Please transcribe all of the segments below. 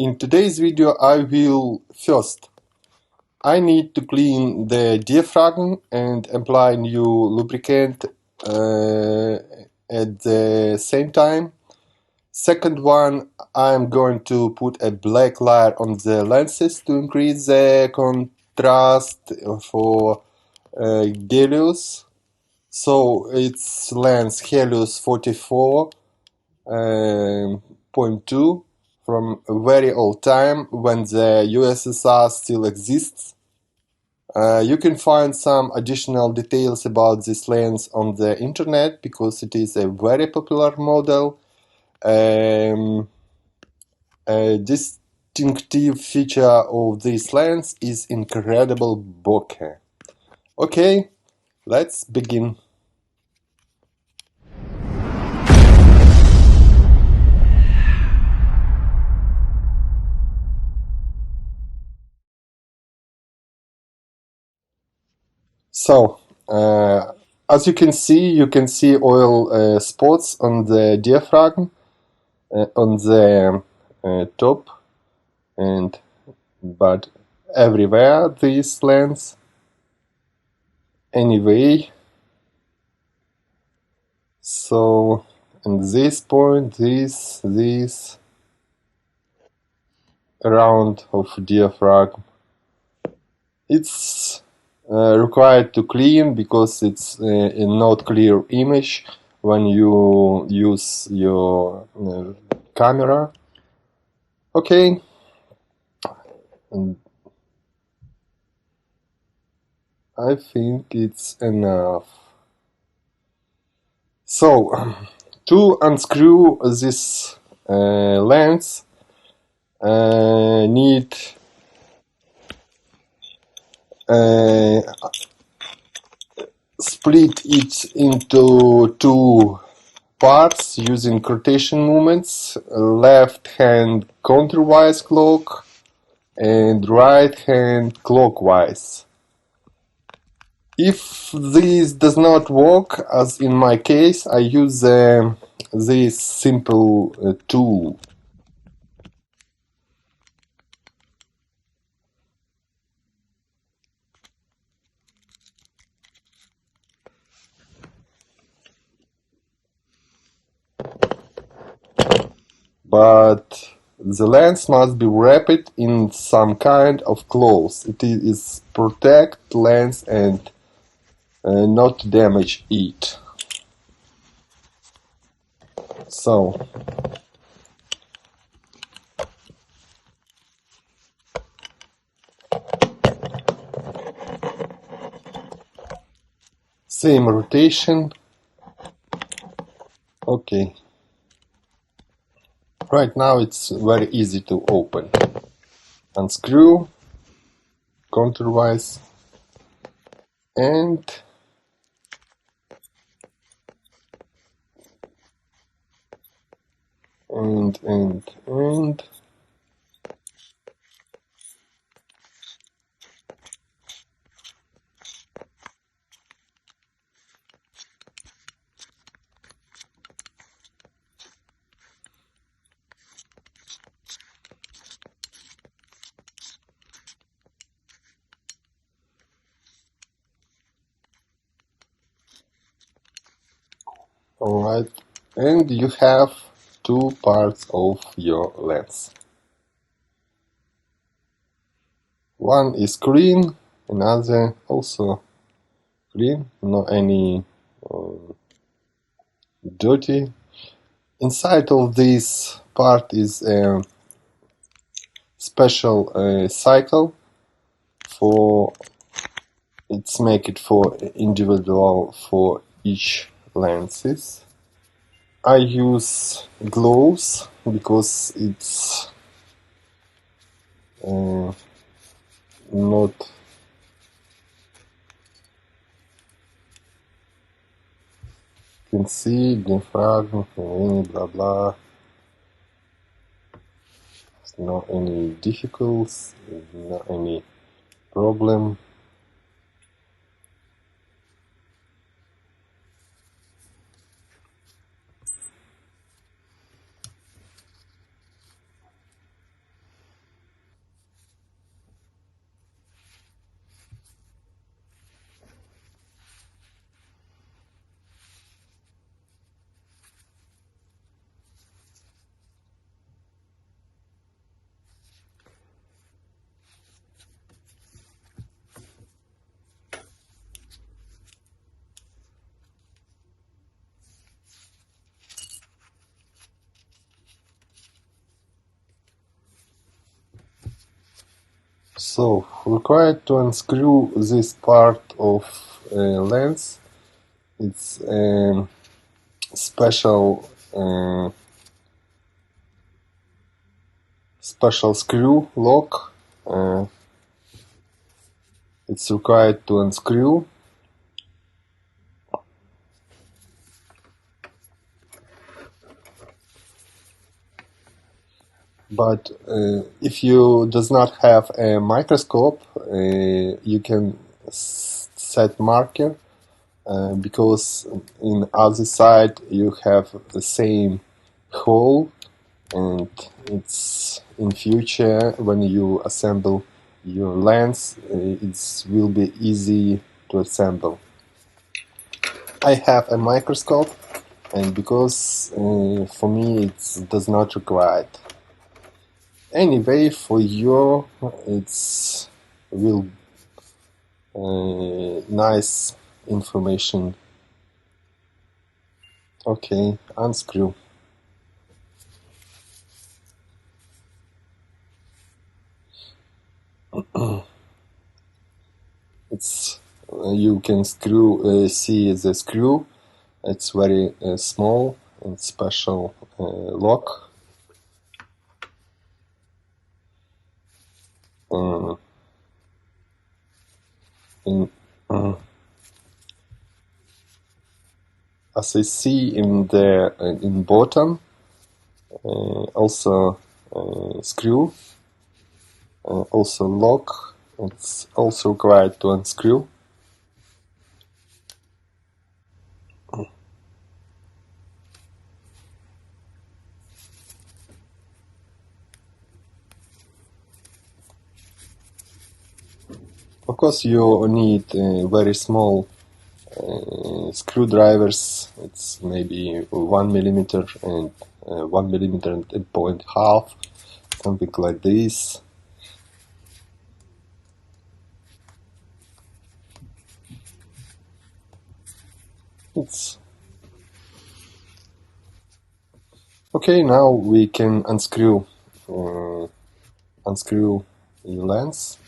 In today's video I need to clean the diaphragm and apply new lubricant at the same time. Second one, I'm going to put a black layer on the lenses to increase the contrast for Helios. So it's lens Helios 44.2 from a very old time when the USSR still exists. You can find some additional details about this lens on the internet because it is a very popular model. A distinctive feature of this lens is incredible bokeh. Okay, let's begin. So, as you can see oil spots on the diaphragm, on the top, but everywhere this lens. Anyway, so at this point, this round of diaphragm, it's required to clean because it's a not clear image when you use your camera. Okay, and I think it's enough. So to unscrew this lens, need split it into two parts using rotation movements, left hand counterwise clock and right hand clockwise. If this does not work, as in my case, I use this simple tool. But the lens must be wrapped in some kind of cloth. It is protect lens and not damage it. So same rotation. Okay. Right now it's very easy to open. Unscrew counterwise and alright, and you have two parts of your lens. One is clean, another also clean, no any dirty. Inside of this part is a special cycle for it's make it for individual for each lenses. I use gloves because it's not can see diaphragm, blah blah. It's not any difficulties, not any problem. So, required to unscrew this part of lens. It's special special screw lock. It's required to unscrew. But if you does not have a microscope, you can set marker because in other side you have the same hole, and it's in future when you assemble your lens, it will be easy to assemble. I have a microscope, and because for me it does not require it. Anyway, for you, it's real nice information. Okay, unscrew. It's you can see the screw. It's very small and special lock. As I see in the in bottom, also screw, also lock. It's also required to unscrew. Of course, you need very small screwdrivers. It's maybe 1 millimeter and 1 millimeter and a point half, something like this. It's okay. Now we can unscrew unscrew the lens.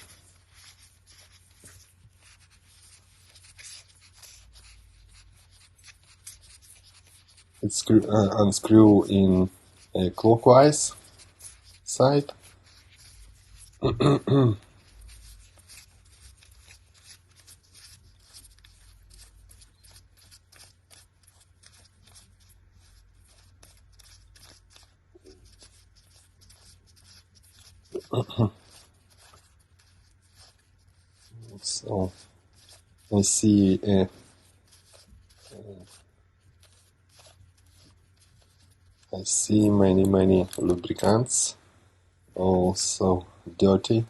It's unscrew in a clockwise side. So I see many lubricants, also dirty,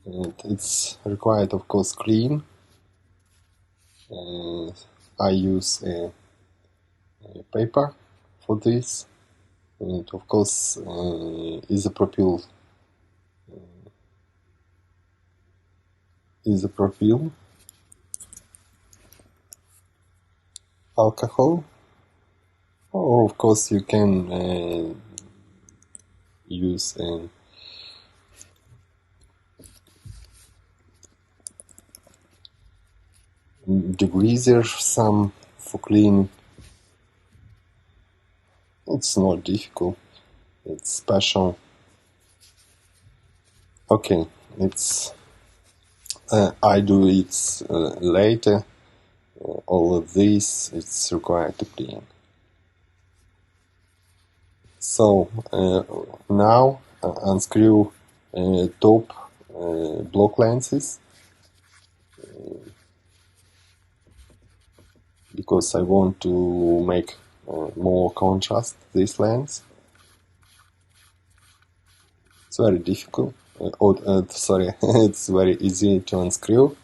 and it's required, of course, clean. I use a paper for this, and of course isopropyl alcohol. Or of course you can use degreaser some for cleaning. It's not difficult. It's special. Okay, it's I do it later. All of this it's required to clean. So now unscrew top block lenses because I want to make more contrast this lens. It's very difficult. Sorry, it's very easy to unscrew,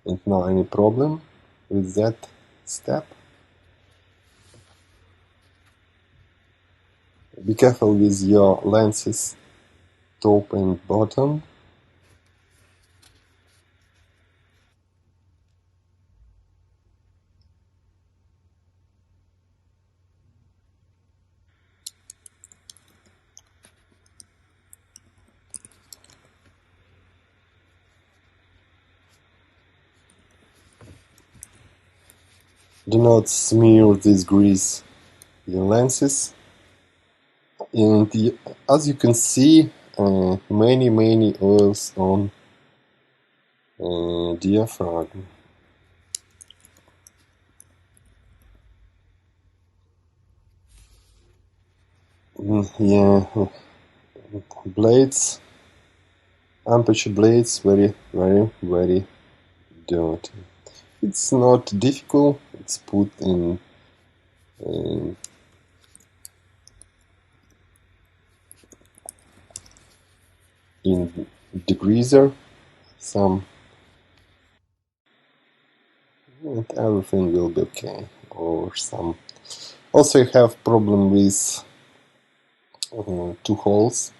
and no any problem with that step. Be careful with your lenses, top and bottom. Do not smear this grease your lenses. And as you can see, many oils on diaphragm. Yeah, blades, aperture blades, very dirty. It's not difficult. It's put in degreaser, some, and everything will be okay. Or some. Also, you have problem with two holes.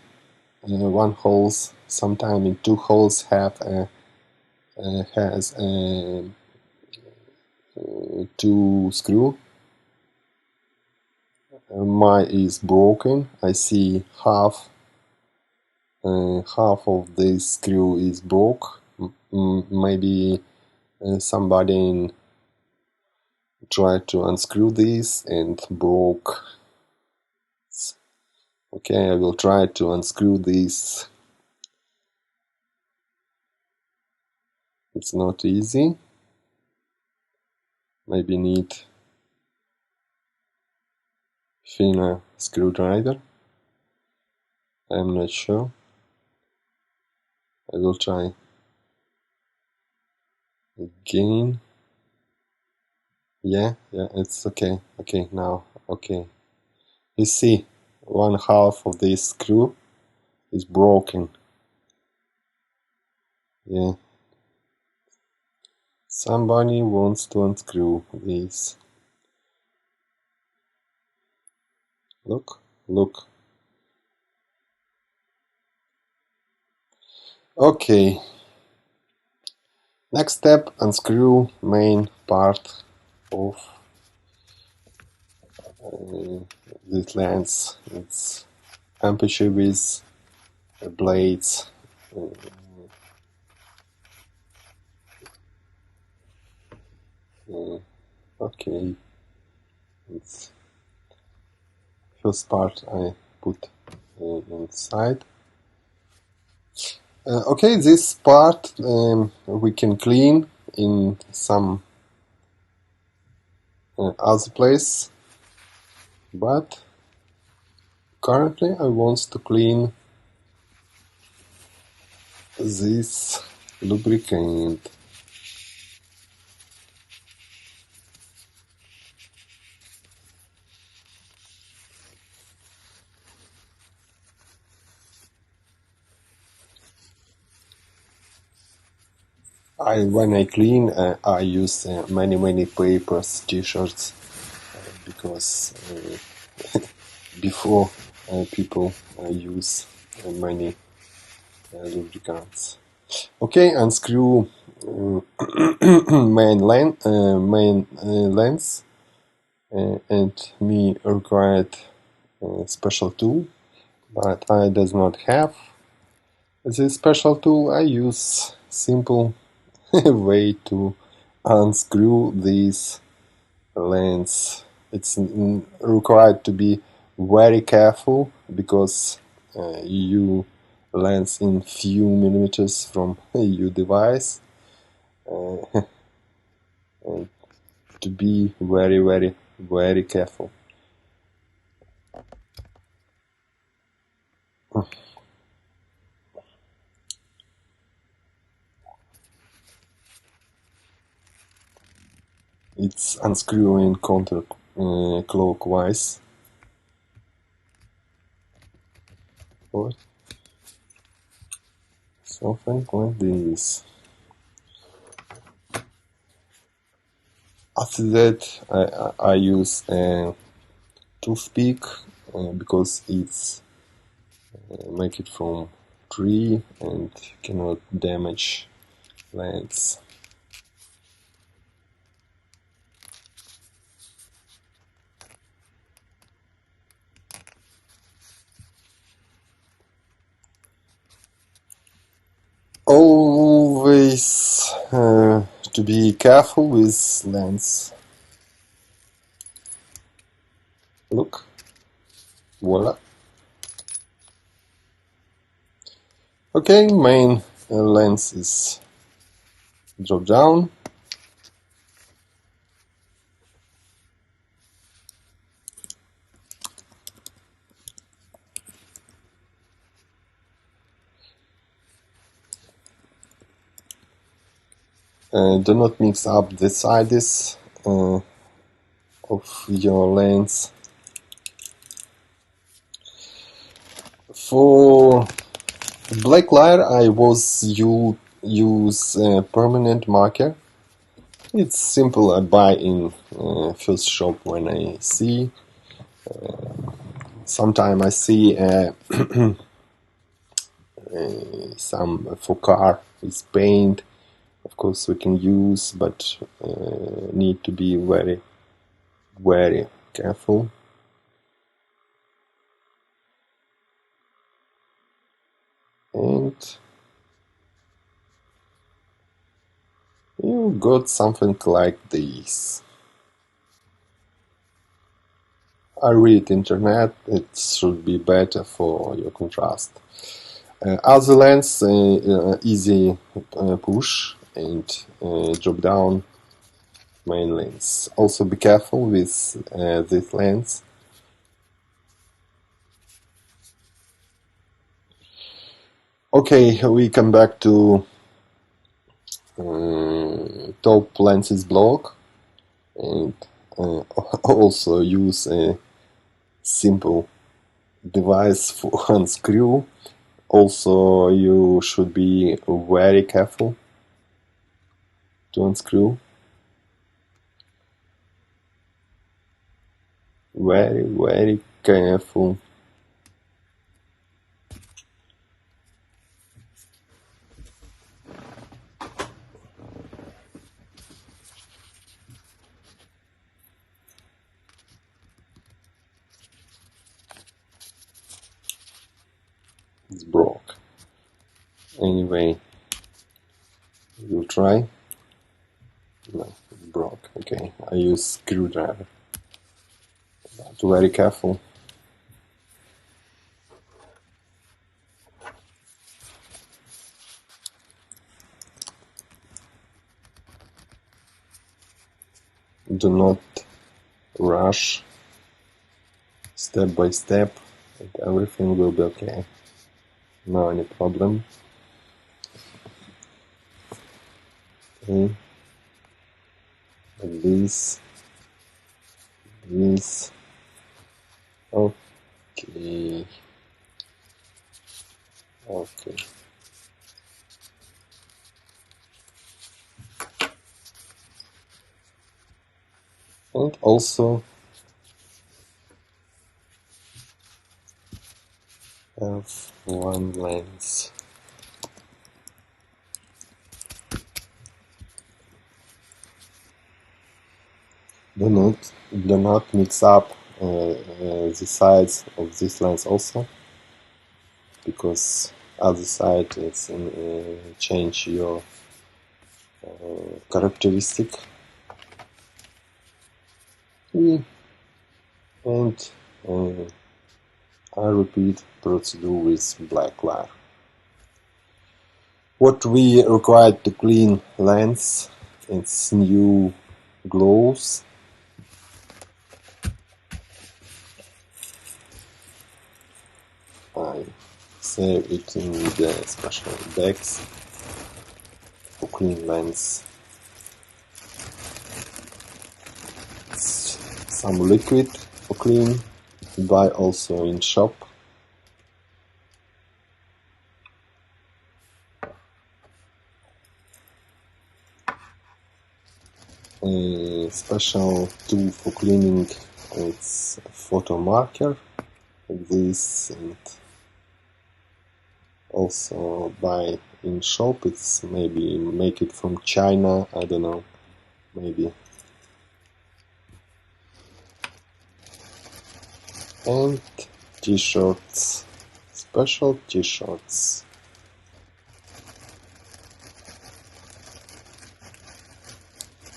One holes, sometime in two holes have has two screw. Mine is broken. I see half of this screw is broke. Maybe somebody tried to unscrew this and broke. Okay, I will try to unscrew this. It's not easy. Maybe need thinner screwdriver. I'm not sure. I will try again. Yeah, it's okay. Okay, now, okay. You see, one half of this screw is broken. Yeah. Somebody wants to unscrew this. Look. Okay. Next step, unscrew main part of this lens. It's aperture with blades. Okay. It's first part I put inside. Okay, this part we can clean in some other place, but currently I want to clean this lubricant. When I clean, I use many papers, t-shirts, because before people use many lubricants. Okay, unscrew main lens, and me required special tool, but I does not have this special tool. I use simple way to unscrew this lens. It's required to be very careful because you lens in few millimeters from your device, and to be very careful. It's unscrewing counter clockwise. Or something like this. After that, I use a toothpick because it's make it from tree and cannot damage lens. Always to be careful with lens. Voila. Okay, main lens is drop down. Do not mix up the sides of your lens. For black layer, I use permanent marker. It's simple. I buy in first shop when I see. Sometimes I see some for car is paint. Of course, we can use, but need to be very, very careful. And you got something like this. I read internet, it should be better for your contrast. Other lens, easy push and drop down main lens. Also be careful with this lens. Okay, we come back to top lenses block, and also use a simple device for unscrew. Also, you should be very careful to unscrew. Very, very careful. It's broke. Anyway, you try. No, it's broke. Okay, I use screwdriver. But very careful. Do not rush. Step by step, and everything will be okay. No any problem. Okay. Like this. This. Okay. Okay. And also have one lens. Do not mix up the sides of this lens also, because other side is change your characteristic. And I repeat procedure with black layer. What we require to clean lens, it's new gloves. I save it in the special bags for clean lens. Some liquid for clean, buy also in shop. A special tool for cleaning, it's a photo marker like this, and also buy in shop. It's maybe make it from China, I don't know, maybe. And t-shirts, special t-shirts.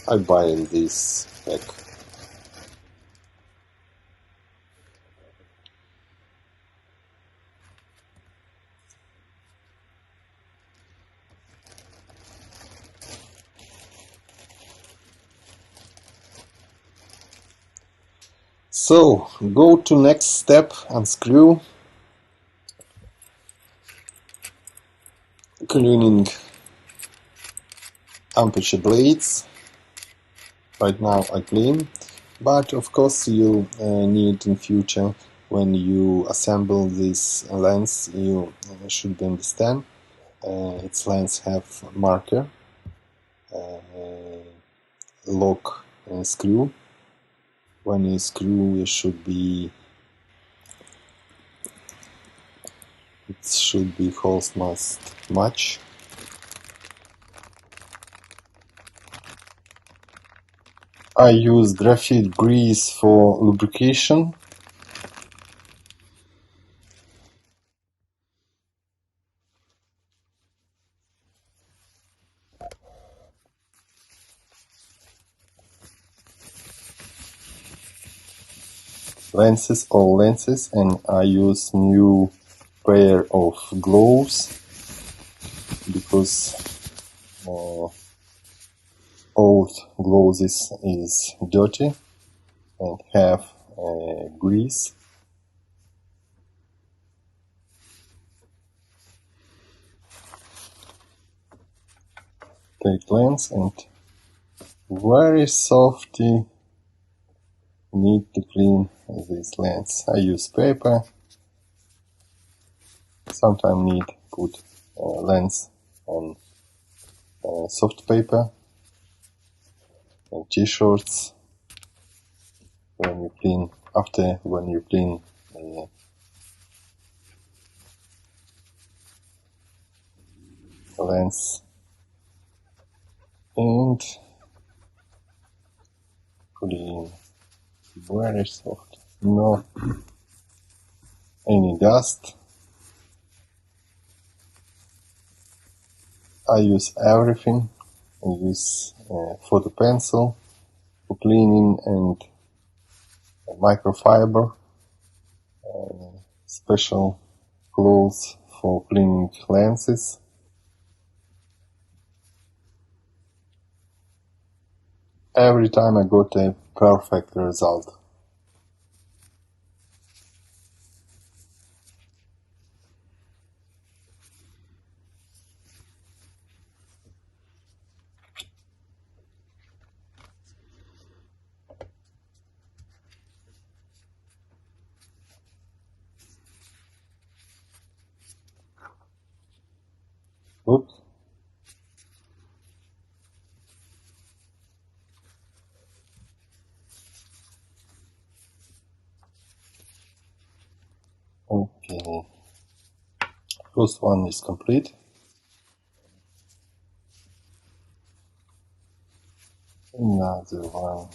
I buy in this pack. So go to next step, unscrew, cleaning aperture blades. Right now I clean, but of course you need in future when you assemble this lens, you should understand its lens have marker, lock screw. When you screw, it should be holes must match. I use graphite grease for lubrication. All lenses, and I use new pair of gloves because old gloves is dirty and have grease. Take lens and very softly need to clean this lens. I use paper. Sometimes need put lens on soft paper and t-shirts when you clean lens, and clean very soft, no any dust. I use everything. I use photo pencil for cleaning and microfiber, special clothes for cleaning lenses. Every time I got a perfect result. Oops. Okay. First one is complete. Another one.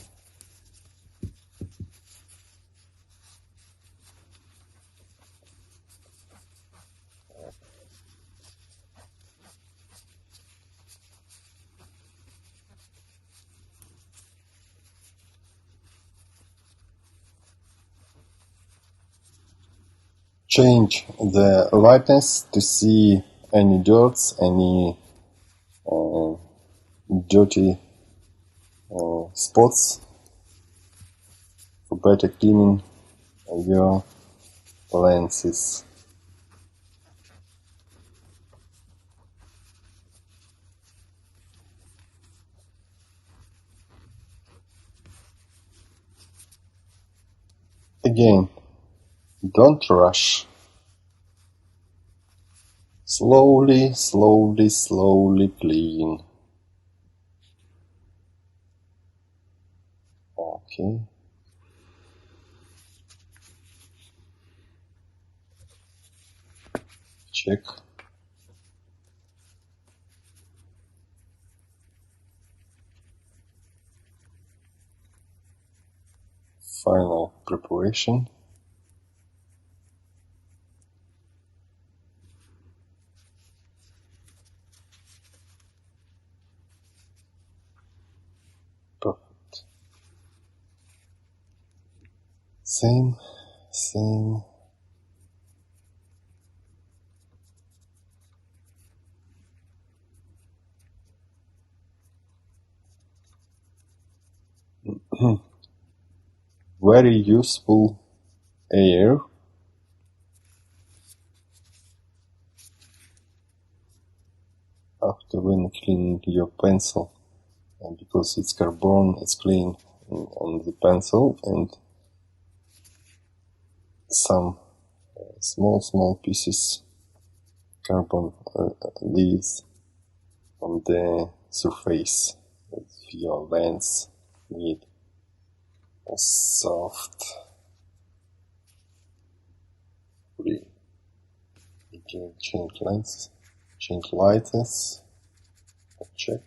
Change the lightness to see any dirts, any dirty spots for better cleaning your lenses. Again, don't rush. Slowly, slowly, slowly clean. Okay. Check. Final preparation. Perfect. Same. very useful air. After when cleaning your pencil, and because it's carbon, it's clean on the pencil, and some small pieces carbon leaves on the surface of your lens. Need a soft clean. You can change lens, change lightness, check.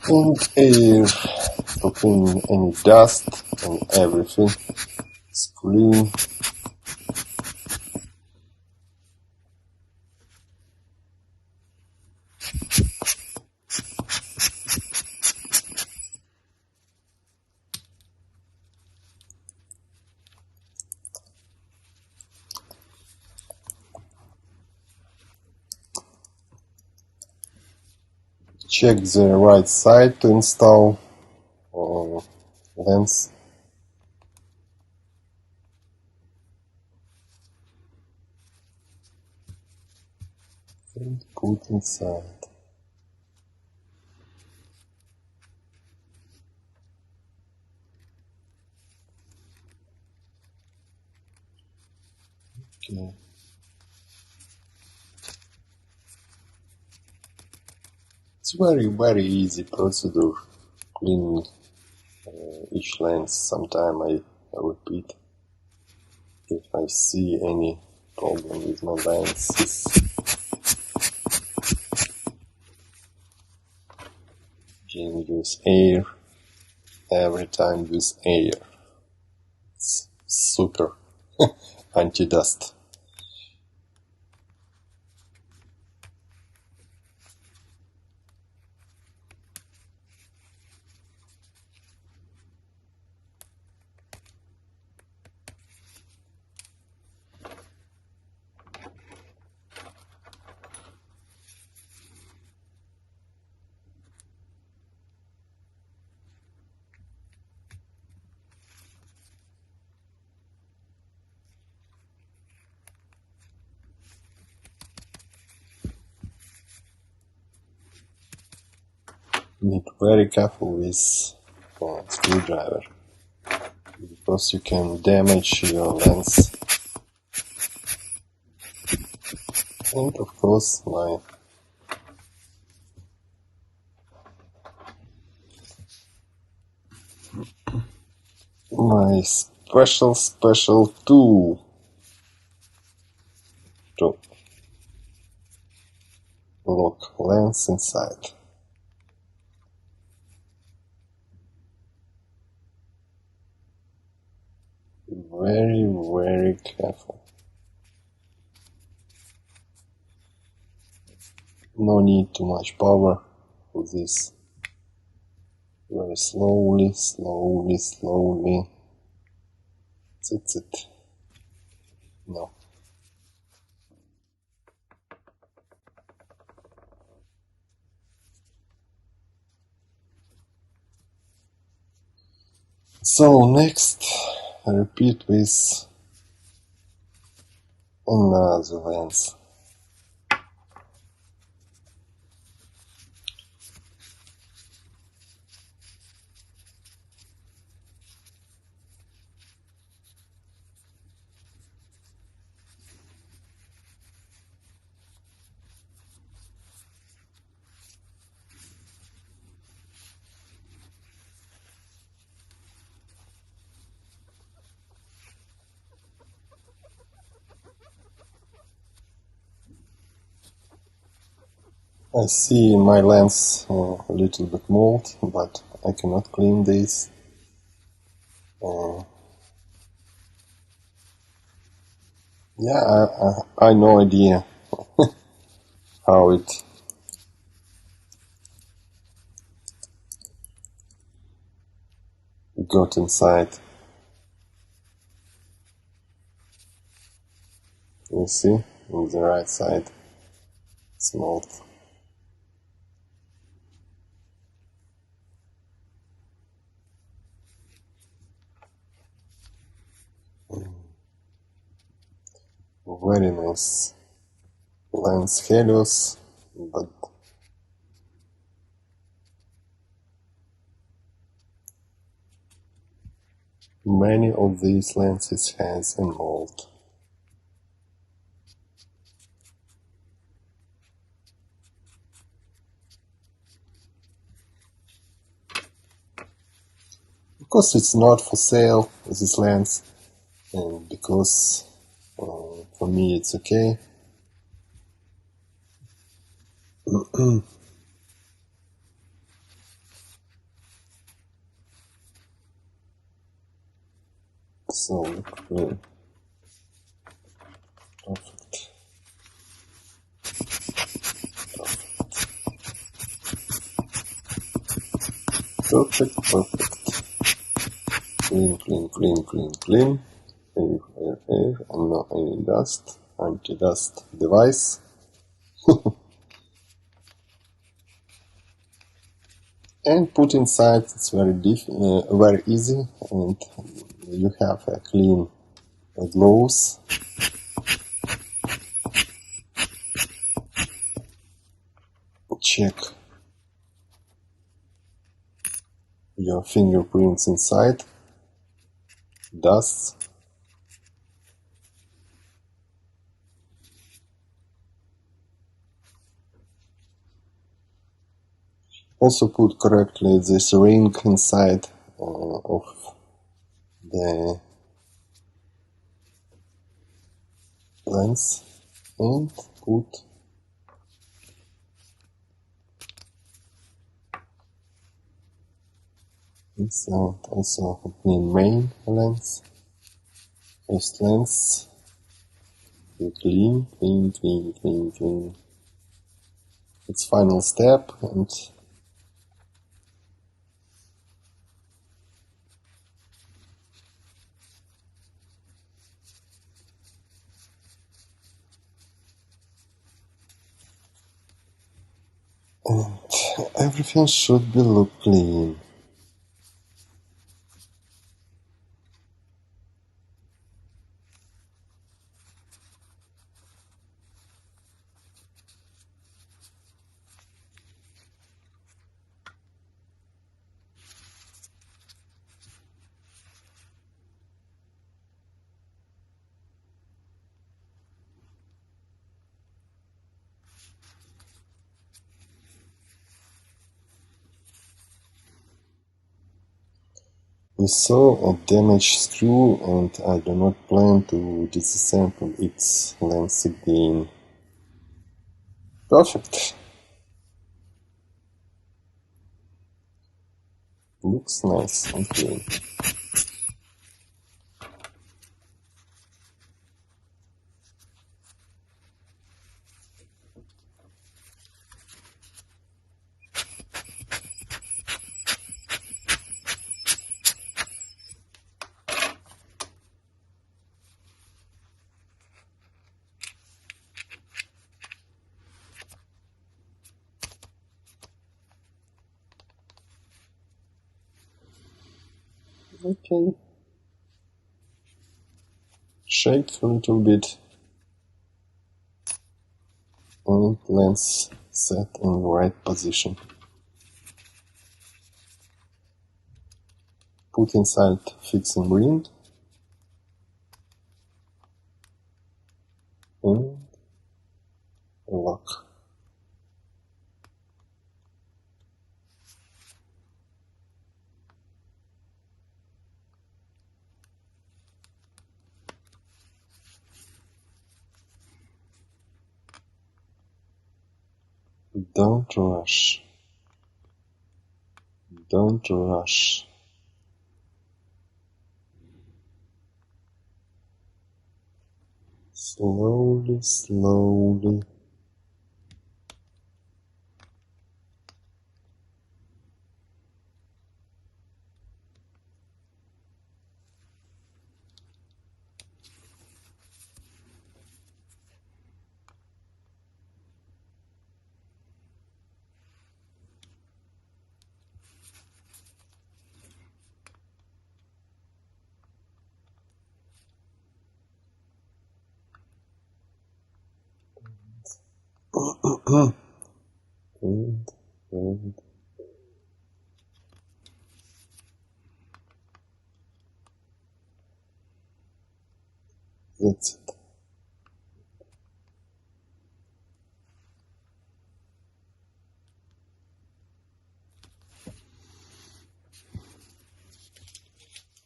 And air to clean any dust and everything. It's clean. Check the right side to install lens. And put inside. Okay. It's very easy procedure cleaning each lens. Sometimes I repeat if I see any problem with my lenses. Can use air every time with air. It's super anti-dust. Be very careful with screwdriver, because you can damage your lens. And of course my special tool to lock lens inside. Very careful. No need too much power for this. Very slowly. That's it. No. So next, I repeat with another lens. I see my lens a little bit mold, but I cannot clean this. Yeah, I no idea how it got inside. You see, on the right side, it's mold. Very nice lens Helios, but many of these lenses has a mold. Of course, it's not for sale, this lens, and because for me it's okay. So, perfect. Perfect. Clean. Air, and not any dust. Anti-dust device. And put inside, it's very easy, and you have a clean gloves. Check your fingerprints inside, dust. Also put correctly this ring inside of the lens and put inside also the main lens. First lens, clean. It's final step, and everything should be look clean. We saw a damaged screw, and I do not plan to disassemble its lens again. Perfect. Looks nice and clean. Okay. Shake a little bit. And lens set in the right position. Put inside fixing ring. And lock. Don't rush. Don't rush. Slowly. and that's it.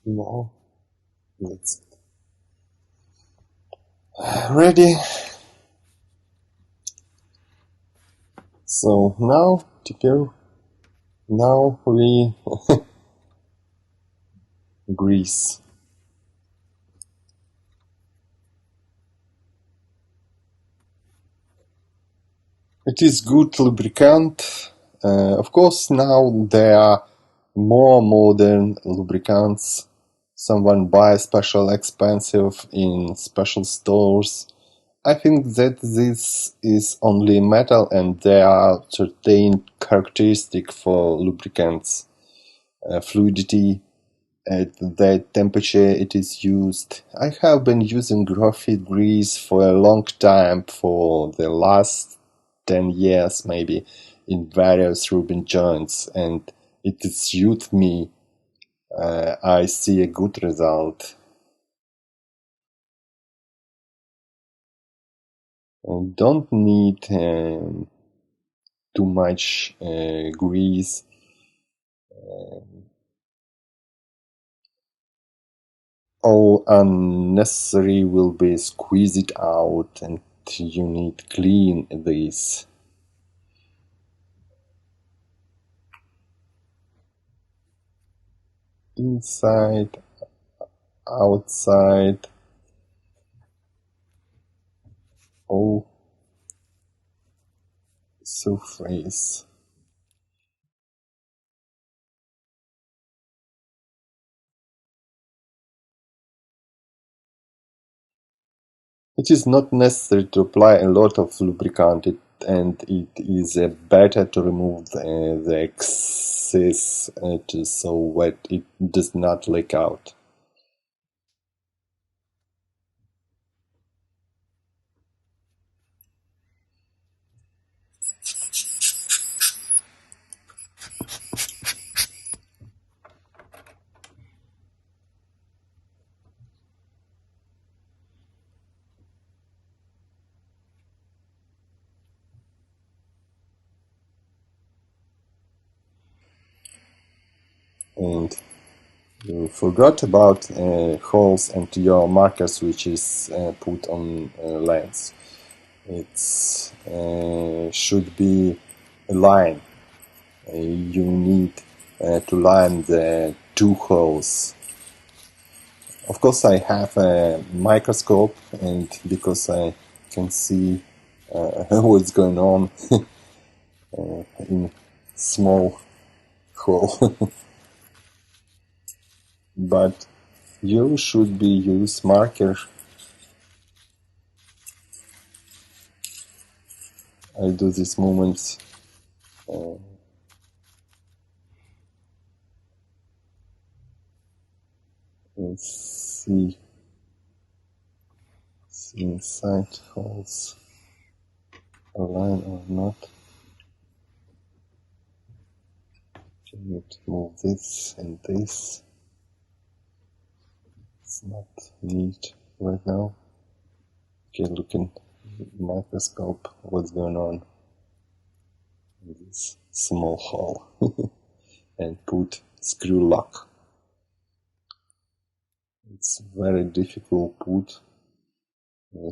Now that's it. Ready. So now to go. Now we grease. It is good lubricant. Of course, now there are more modern lubricants. Someone buys special expensive in special stores. I think that this is only metal and there are certain characteristics for lubricants. Fluidity, at the temperature it is used. I have been using graphite grease for a long time, for the last 10 years maybe, in various Rubin joints, and it suits me. I see a good result. I don't need too much grease. All unnecessary will be squeezed out, and you need clean this. Inside, outside, all surface. It is not necessary to apply a lot of lubricant, and it is better to remove the excess so that it does not leak out. And you forgot about holes and your markers, which is put on lens. It should be a line. You need to line the two holes. Of course, I have a microscope, and because I can see what's going on in small hole. But you should be use marker. I do these movements. Let's see inside holes align or not. You need to move this and this. It's not neat right now. Okay, look in microscope what's going on in this small hole. And put screw lock. It's very difficult put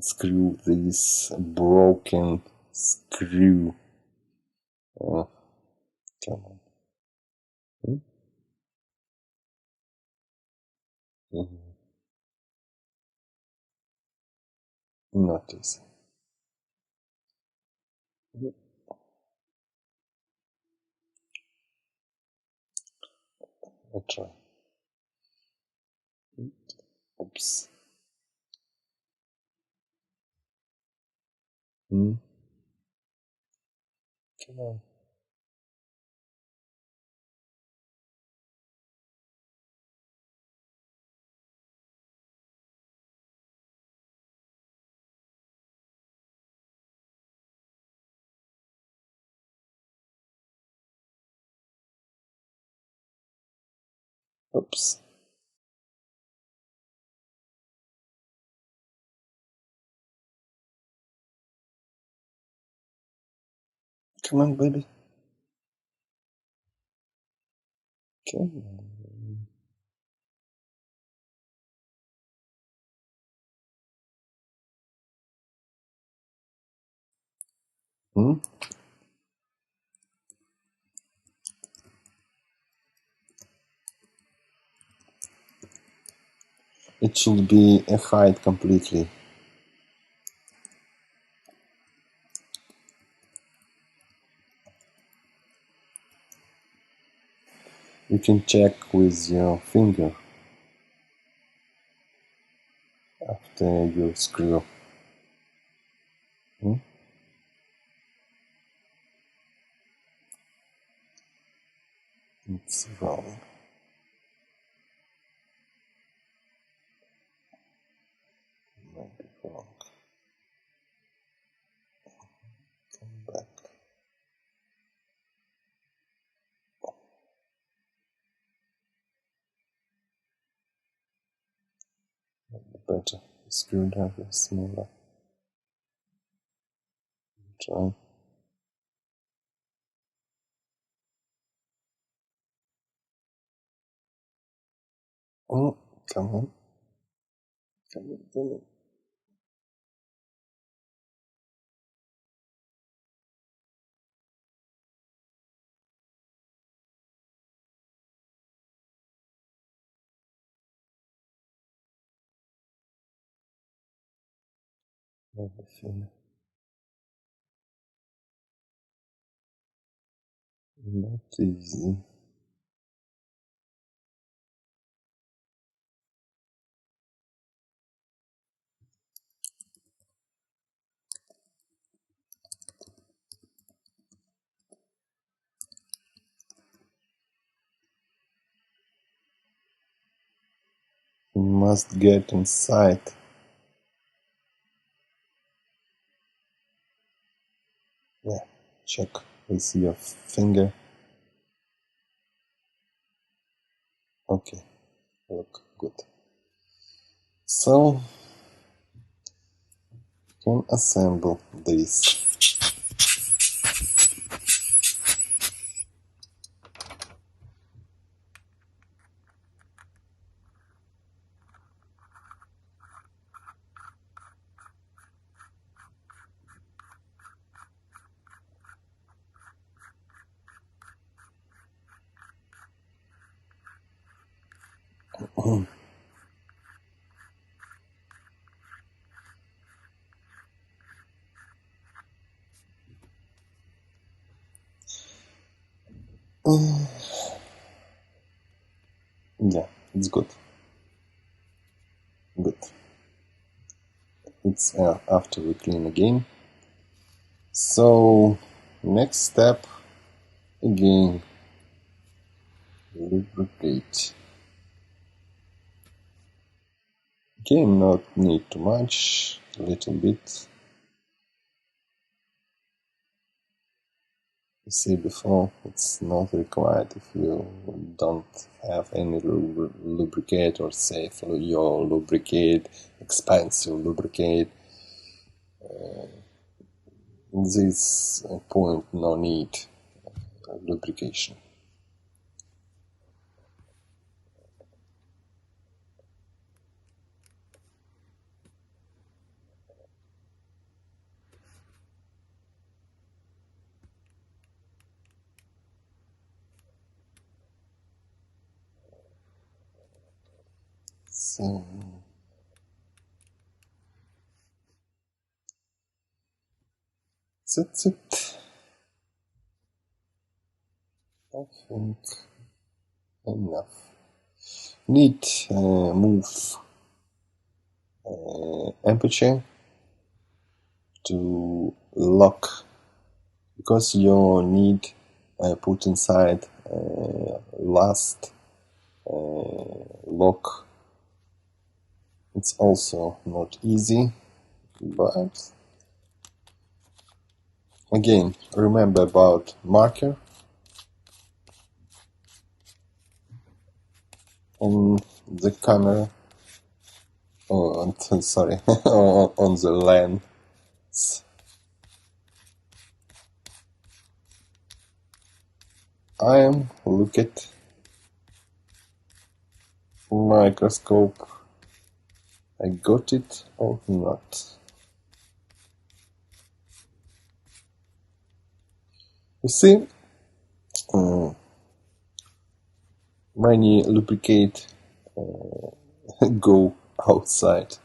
screw this broken screw. Oh, come on. Not easy. I try. Oops. Come on. Oops. Come on, baby. Come on. It should be a height completely. You can check with your finger after you screw. It's wrong. Might be wrong. Come back. Better. Screwdriver smaller. Try. Oh, come on. Come on, come on. Everything. Not easy. You must get inside. Yeah, check with your finger. Okay, look good. So, can assemble this. Yeah, it's good. Good. It's after we clean again. So, next step, again, lubricate. Again, not need too much, a little bit. You see before, it's not required if you don't have any lubricate, or say if your lubricate, expensive lubricate. In this point, no need lubrication. So, that's it. I think enough. Need move aperture to lock, because you need put inside last lock. It's also not easy, but again, remember about marker. on the camera. Oh, sorry, on the lens. I am look at microscope. I got it or not? You see, many lubricate go outside.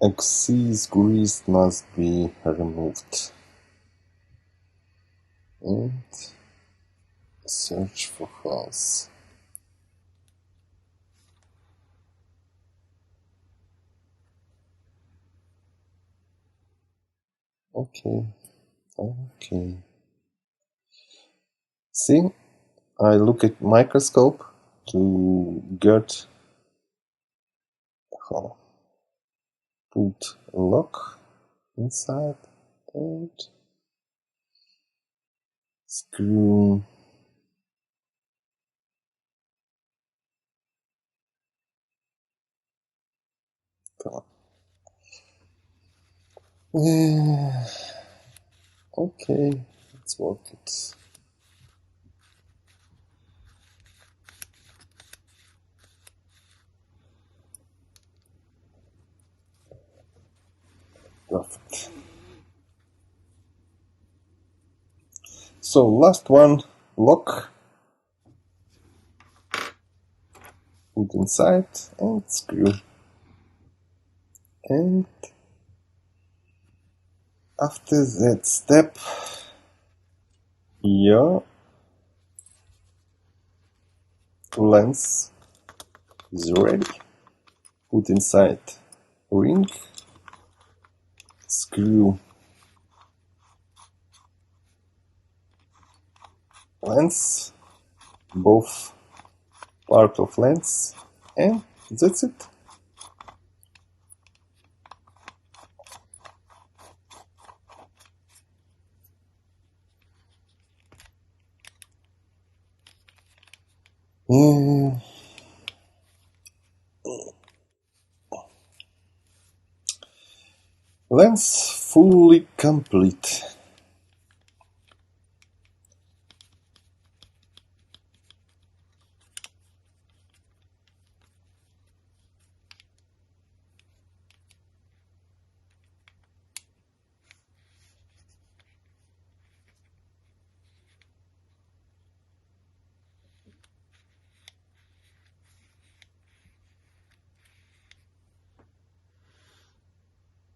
Excess grease must be removed. And search for holes. Okay. See, I look at microscope to get hole. Put a lock inside and screw. Okay, let's work it. Perfect. So last one, lock. Put inside and screw. And after that step, your lens is ready. Put inside ring, screw lens, both part of lens, and that's it. Lens fully complete.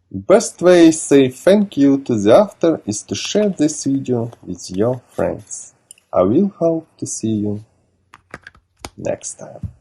Best way to say thank you to the author is to share this video with your friends. I will hope to see you next time.